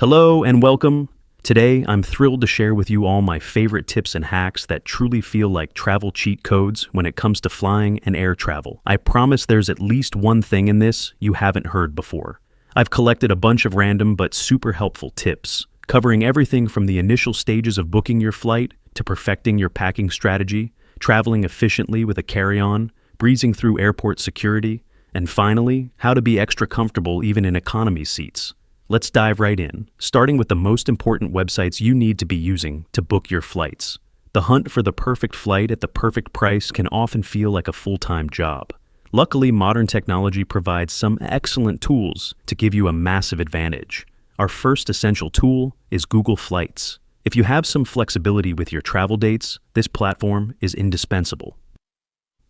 Hello and welcome. Today, I'm thrilled to share with you all my favorite tips and hacks that truly feel like travel cheat codes when it comes to flying and air travel. I promise there's at least one thing in this you haven't heard before. I've collected a bunch of random but super helpful tips, covering everything from the initial stages of booking your flight to perfecting your packing strategy, traveling efficiently with a carry-on, breezing through airport security, and finally, how to be extra comfortable even in economy seats. Let's dive right in, starting with the most important websites you need to be using to book your flights. The hunt for the perfect flight at the perfect price can often feel like a full-time job. Luckily, modern technology provides some excellent tools to give you a massive advantage. Our first essential tool is Google Flights. If you have some flexibility with your travel dates, this platform is indispensable.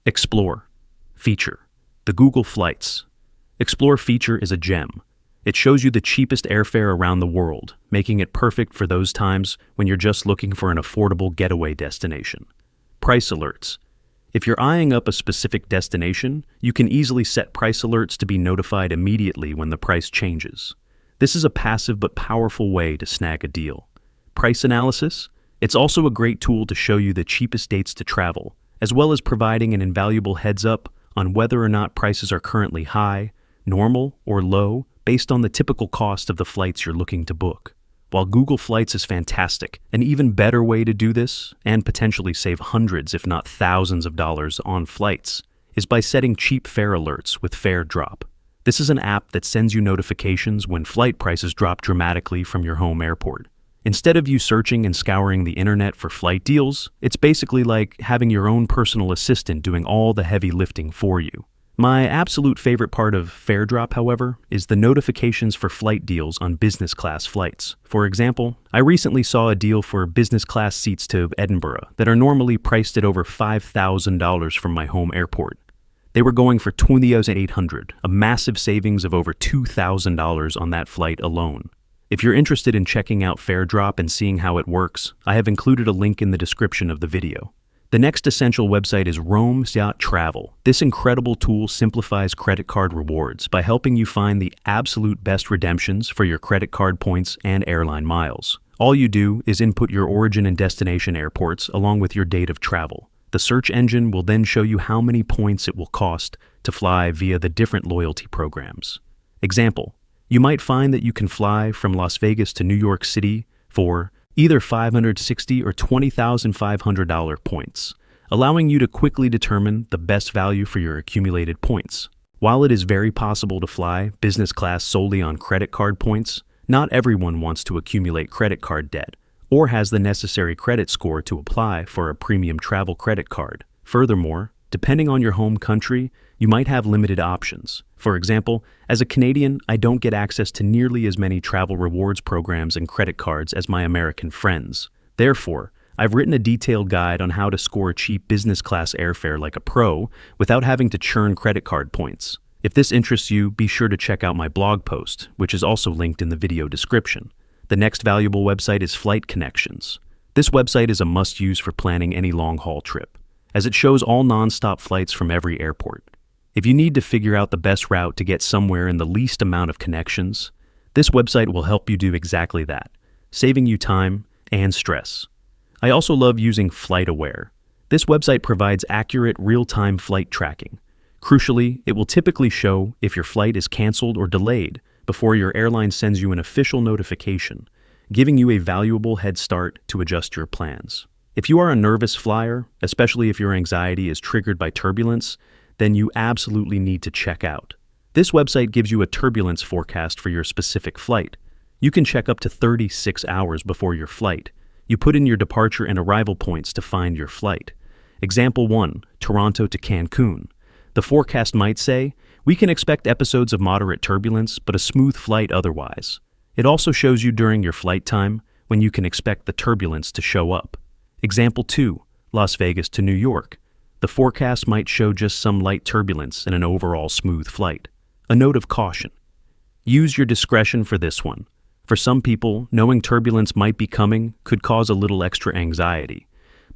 Explore feature. The Google Flights. Explore feature is a gem. It shows you the cheapest airfare around the world, making it perfect for those times when you're just looking for an affordable getaway destination. Price alerts. If you're eyeing up a specific destination, you can easily set price alerts to be notified immediately when the price changes. This is a passive but powerful way to snag a deal. Price analysis. It's also a great tool to show you the cheapest dates to travel, as well as providing an invaluable heads up on whether or not prices are currently high, normal, or low, based on the typical cost of the flights you're looking to book. While Google Flights is fantastic, an even better way to do this, and potentially save hundreds if not thousands of dollars on flights, is by setting cheap fare alerts with Fare Drop. This is an app that sends you notifications when flight prices drop dramatically from your home airport. Instead of you searching and scouring the internet for flight deals, it's basically like having your own personal assistant doing all the heavy lifting for you. My absolute favorite part of Fare Drop, however, is the notifications for flight deals on business class flights. For example, I recently saw a deal for business class seats to Edinburgh that are normally priced at over $5,000 from my home airport. They were going for $20,800, a massive savings of over $2,000 on that flight alone. If you're interested in checking out Fare Drop and seeing how it works, I have included a link in the description of the video. The next essential website is Rome.Travel. This incredible tool simplifies credit card rewards by helping you find the absolute best redemptions for your credit card points and airline miles. All you do is input your origin and destination airports along with your date of travel. The search engine will then show you how many points it will cost to fly via the different loyalty programs. Example, you might find that you can fly from Las Vegas to New York City for either $560 or $20,500 points, allowing you to quickly determine the best value for your accumulated points. While it is very possible to fly business class solely on credit card points, not everyone wants to accumulate credit card debt or has the necessary credit score to apply for a premium travel credit card. Furthermore, depending on your home country, you might have limited options. For example, as a Canadian, I don't get access to nearly as many travel rewards programs and credit cards as my American friends. Therefore, I've written a detailed guide on how to score cheap business class airfare like a pro without having to churn credit card points. If this interests you, be sure to check out my blog post, which is also linked in the video description. The next valuable website is Flight Connections. This website is a must-use for planning any long-haul trip, as it shows all non-stop flights from every airport. If you need to figure out the best route to get somewhere in the least amount of connections, this website will help you do exactly that, saving you time and stress. I also love using FlightAware. This website provides accurate real-time flight tracking. Crucially, it will typically show if your flight is canceled or delayed before your airline sends you an official notification, giving you a valuable head start to adjust your plans. If you are a nervous flyer, especially if your anxiety is triggered by turbulence, then you absolutely need to check out. This website gives you a turbulence forecast for your specific flight. You can check up to 36 hours before your flight. You put in your departure and arrival points to find your flight. Example 1, Toronto to Cancun. The forecast might say, we can expect episodes of moderate turbulence, but a smooth flight otherwise. It also shows you during your flight time when you can expect the turbulence to show up. Example 2, Las Vegas to New York. The forecast might show just some light turbulence and an overall smooth flight. A note of caution. Use your discretion for this one. For some people, knowing turbulence might be coming could cause a little extra anxiety.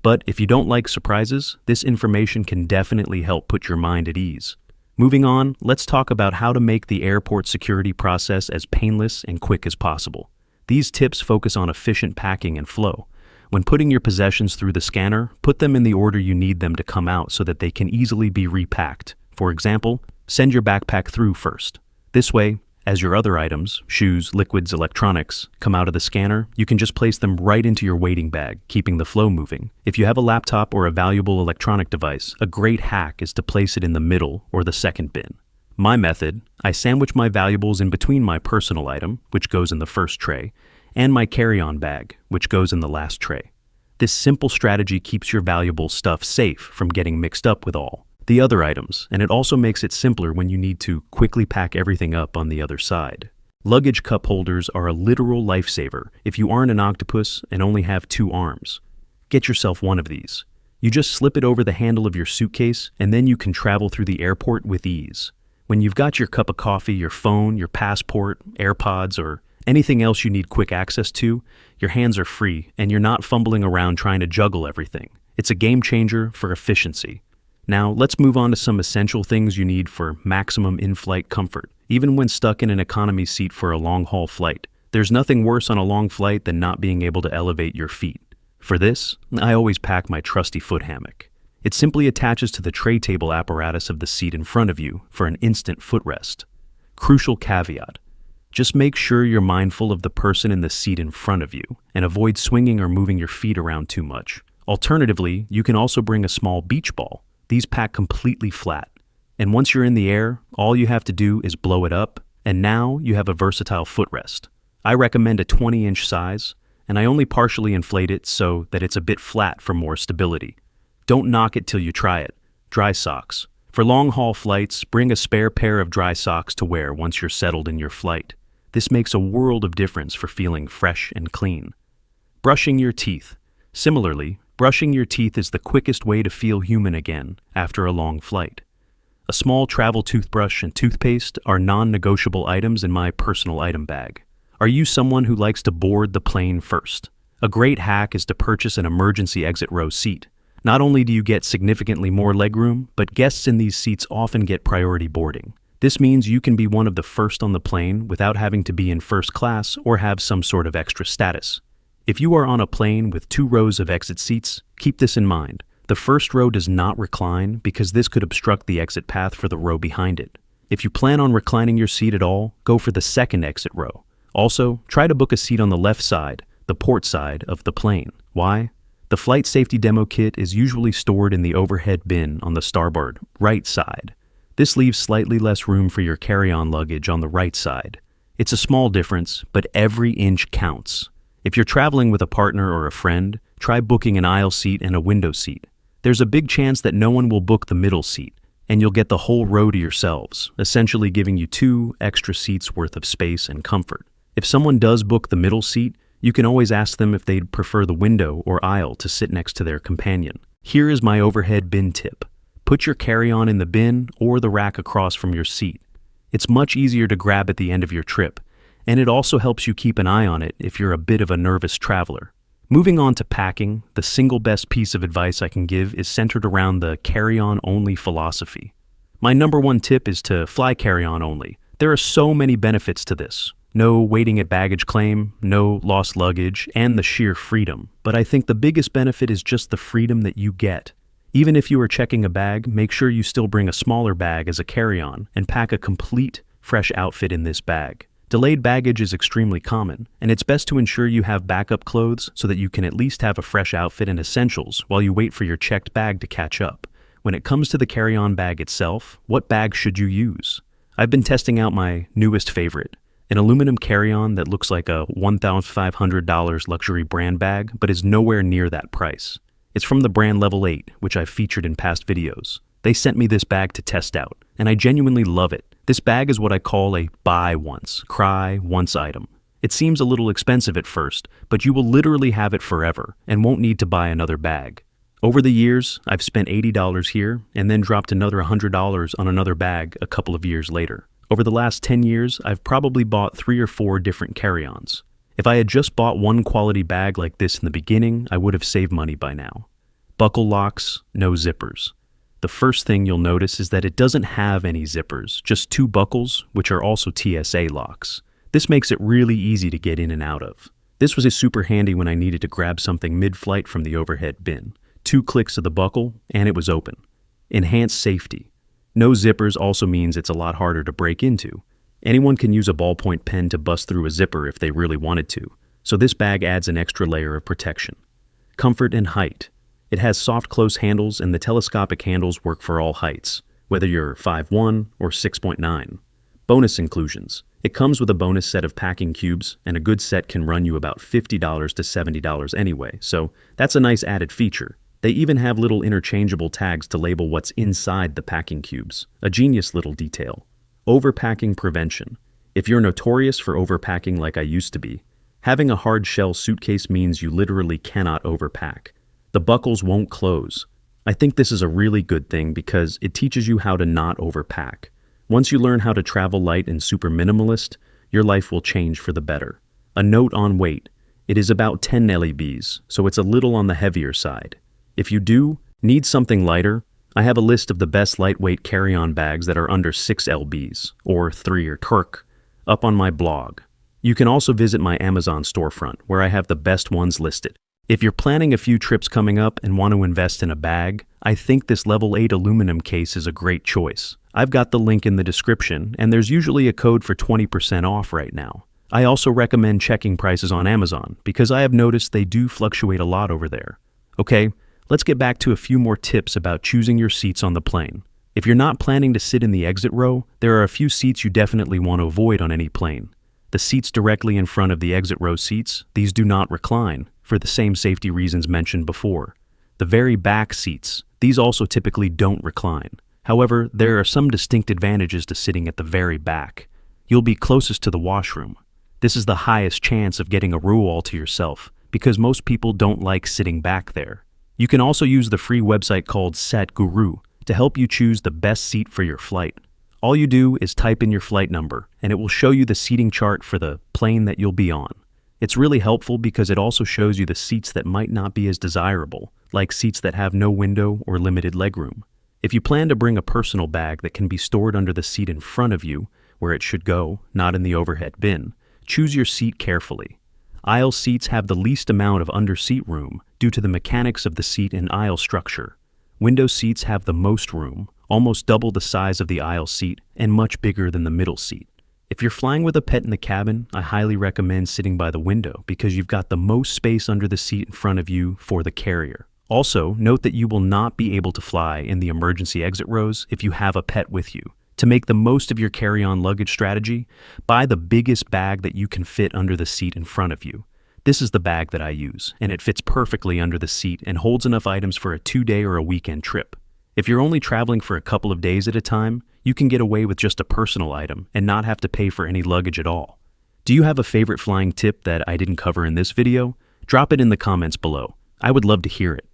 But if you don't like surprises, this information can definitely help put your mind at ease. Moving on, let's talk about how to make the airport security process as painless and quick as possible. These tips focus on efficient packing and flow. When putting your possessions through the scanner, put them in the order you need them to come out so that they can easily be repacked. For example, send your backpack through first. This way, as your other items, shoes, liquids, electronics, come out of the scanner, you can just place them right into your waiting bag, keeping the flow moving. If you have a laptop or a valuable electronic device, a great hack is to place it in the middle or the second bin. My method, I sandwich my valuables in between my personal item, which goes in the first tray, and my carry-on bag, which goes in the last tray. This simple strategy keeps your valuable stuff safe from getting mixed up with all the other items, and it also makes it simpler when you need to quickly pack everything up on the other side. Luggage cup holders are a literal lifesaver if you aren't an octopus and only have 2 arms. Get yourself one of these. You just slip it over the handle of your suitcase, and then you can travel through the airport with ease. When you've got your cup of coffee, your phone, your passport, AirPods, or anything else you need quick access to, your hands are free and you're not fumbling around trying to juggle everything. It's a game changer for efficiency. Now, let's move on to some essential things you need for maximum in-flight comfort, even when stuck in an economy seat for a long-haul flight. There's nothing worse on a long flight than not being able to elevate your feet. For this, I always pack my trusty foot hammock. It simply attaches to the tray table apparatus of the seat in front of you for an instant footrest. Crucial caveat: just make sure you're mindful of the person in the seat in front of you and avoid swinging or moving your feet around too much. Alternatively, you can also bring a small beach ball. These pack completely flat, and once you're in the air, all you have to do is blow it up, and now you have a versatile footrest. I recommend a 20-inch size, and I only partially inflate it so that it's a bit flat for more stability. Don't knock it till you try it. Dry socks. For long-haul flights, bring a spare pair of dry socks to wear once you're settled in your flight. This makes a world of difference for feeling fresh and clean. Brushing your teeth. Similarly, brushing your teeth is the quickest way to feel human again after a long flight. A small travel toothbrush and toothpaste are non-negotiable items in my personal item bag. Are you someone who likes to board the plane first? A great hack is to purchase an emergency exit row seat. Not only do you get significantly more legroom, but guests in these seats often get priority boarding. This means you can be one of the first on the plane without having to be in first class or have some sort of extra status. If you are on a plane with 2 rows of exit seats, keep this in mind. The first row does not recline because this could obstruct the exit path for the row behind it. If you plan on reclining your seat at all, go for the second exit row. Also, try to book a seat on the left side, the port side of the plane. Why? The flight safety demo kit is usually stored in the overhead bin on the starboard right side. This leaves slightly less room for your carry-on luggage on the right side. It's a small difference, but every inch counts. If you're traveling with a partner or a friend, try booking an aisle seat and a window seat. There's a big chance that no one will book the middle seat, and you'll get the whole row to yourselves, essentially giving you 2 extra seats worth of space and comfort. If someone does book the middle seat, you can always ask them if they'd prefer the window or aisle to sit next to their companion. Here is my overhead bin tip. Put your carry-on in the bin or the rack across from your seat. It's much easier to grab at the end of your trip, and it also helps you keep an eye on it if you're a bit of a nervous traveler. Moving on to packing, the single best piece of advice I can give is centered around the carry-on only philosophy. My number 1 tip is to fly carry-on only. There are so many benefits to this. No waiting at baggage claim, no lost luggage, and the sheer freedom. But I think the biggest benefit is just the freedom that you get. Even if you are checking a bag, make sure you still bring a smaller bag as a carry-on and pack a complete, fresh outfit in this bag. Delayed baggage is extremely common, and it's best to ensure you have backup clothes so that you can at least have a fresh outfit and essentials while you wait for your checked bag to catch up. When it comes to the carry-on bag itself, what bag should you use? I've been testing out my newest favorite, an aluminum carry-on that looks like a $1,500 luxury brand bag, but is nowhere near that price. It's from the brand Level 8, which I've featured in past videos. They sent me this bag to test out, and I genuinely love it. This bag is what I call a buy once, cry once item. It seems a little expensive at first, but you will literally have it forever and won't need to buy another bag. Over the years, I've spent $80 here and then dropped another $100 on another bag a couple of years later. Over the last 10 years, I've probably bought 3 or 4 different carry-ons. If I had just bought one quality bag like this in the beginning, I would have saved money by now. Buckle locks, no zippers. The first thing you'll notice is that it doesn't have any zippers, just 2 buckles, which are also TSA locks. This makes it really easy to get in and out of. This was super handy when I needed to grab something mid-flight from the overhead bin. 2 clicks of the buckle, and it was open. Enhanced safety. No zippers also means it's a lot harder to break into. Anyone can use a ballpoint pen to bust through a zipper if they really wanted to, so this bag adds an extra layer of protection. Comfort and height. It has soft close handles, and the telescopic handles work for all heights, whether you're 5'1" or 6.9. Bonus inclusions. It comes with a bonus set of packing cubes, and a good set can run you about $50 to $70 anyway, so that's a nice added feature. They even have little interchangeable tags to label what's inside the packing cubes. A genius little detail. Overpacking prevention. If you're notorious for overpacking like I used to be, having a hard shell suitcase means you literally cannot overpack. The buckles won't close. I think this is a really good thing because it teaches you how to not overpack. Once you learn how to travel light and super minimalist, your life will change for the better. A note on weight. It is about 10 lbs, so it's a little on the heavier side. If you need something lighter, I have a list of the best lightweight carry-on bags that are under 6 lbs, or 3 or Turk, up on my blog. You can also visit my Amazon storefront, where I have the best ones listed. If you're planning a few trips coming up and want to invest in a bag, I think this level 8 aluminum case is a great choice. I've got the link in the description, and there's usually a code for 20% off right now. I also recommend checking prices on Amazon, because I have noticed they do fluctuate a lot over there. Okay, let's get back to a few more tips about choosing your seats on the plane. If you're not planning to sit in the exit row, there are a few seats you definitely want to avoid on any plane. The seats directly in front of the exit row seats, these do not recline, for the same safety reasons mentioned before. The very back seats, these also typically don't recline. However, there are some distinct advantages to sitting at the very back. You'll be closest to the washroom. This is the highest chance of getting a row all to yourself, because most people don't like sitting back there. You can also use the free website called Set Guru to help you choose the best seat for your flight. All you do is type in your flight number, and it will show you the seating chart for the plane that you'll be on. It's really helpful because it also shows you the seats that might not be as desirable, like seats that have no window or limited legroom. If you plan to bring a personal bag that can be stored under the seat in front of you, where it should go, not in the overhead bin, choose your seat carefully. Aisle seats have the least amount of under-seat room due to the mechanics of the seat and aisle structure. Window seats have the most room, almost double the size of the aisle seat and much bigger than the middle seat. If you're flying with a pet in the cabin, I highly recommend sitting by the window because you've got the most space under the seat in front of you for the carrier. Also, note that you will not be able to fly in the emergency exit rows if you have a pet with you. To make the most of your carry-on luggage strategy, buy the biggest bag that you can fit under the seat in front of you. This is the bag that I use, and it fits perfectly under the seat and holds enough items for a 2-day or a weekend trip. If you're only traveling for a couple of days at a time, you can get away with just a personal item and not have to pay for any luggage at all. Do you have a favorite flying tip that I didn't cover in this video? Drop it in the comments below. I would love to hear it.